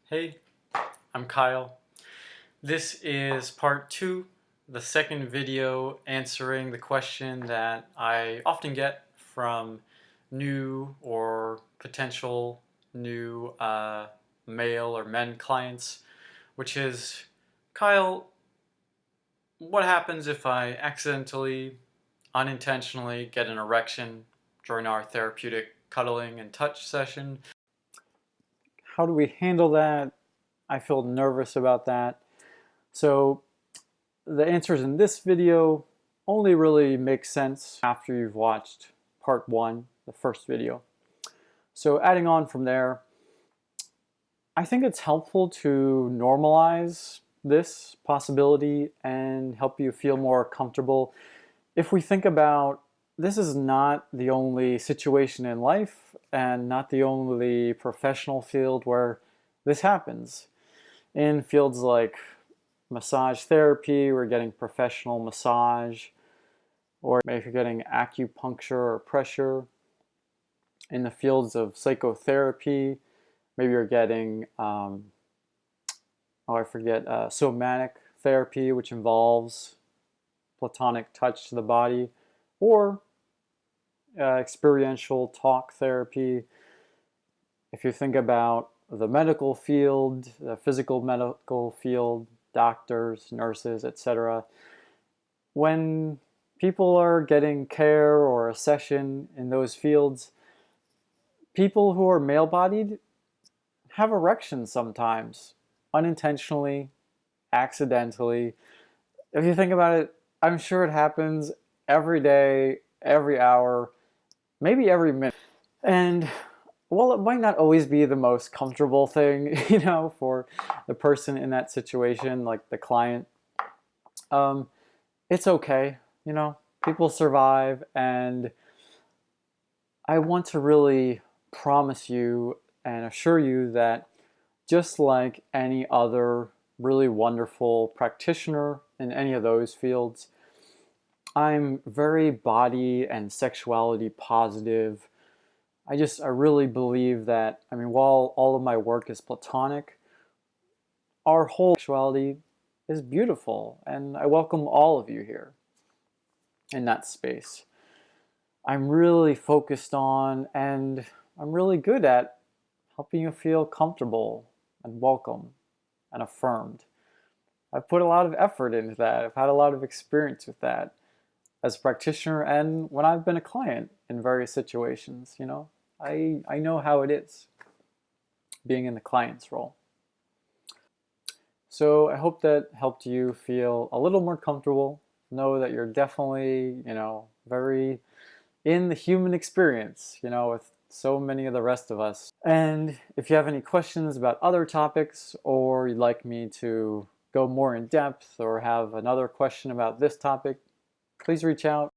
Hey, I'm Kyle. This is part 2, the second video answering the question that I often get from new or potential new male or men clients, which is, Kyle, what happens if I accidentally, unintentionally get an erection during our therapeutic cuddling and touch session? How do we handle that? I feel nervous about that. So the answers in this video only really make sense after you've watched part 1, the first video. So adding on from there, I think it's helpful to normalize this possibility and help you feel more comfortable. If we think about, this is not the only situation in life and not the only professional field where this happens. In fields like massage therapy, we're getting professional massage, or maybe you're getting acupuncture or pressure. In the fields of psychotherapy, maybe you're getting, somatic therapy, which involves platonic touch to the body, or experiential talk therapy. If you think about the medical field, the physical medical field, doctors, nurses, etc. When people are getting care or a session in those fields, people who are male-bodied have erections sometimes, unintentionally, accidentally. If you think about it, I'm sure it happens every day, every hour, maybe every minute. And while it might not always be the most comfortable thing, for the person in that situation, like the client, it's okay, people survive, and I want to really promise you and assure you that just like any other really wonderful practitioner in any of those fields, I'm very body and sexuality positive. I really believe that, while all of my work is platonic, our whole sexuality is beautiful, and I welcome all of you here in that space. I'm really focused on, and I'm really good at helping you feel comfortable and welcome and affirmed. I've put a lot of effort into that. I've had a lot of experience with that as a practitioner and when I've been a client in various situations, I know how it is being in the client's role. So I hope that helped you feel a little more comfortable. Know that you're definitely, very in the human experience, with so many of the rest of us. And if you have any questions about other topics, or you'd like me to go more in depth or have another question about this topic, please reach out.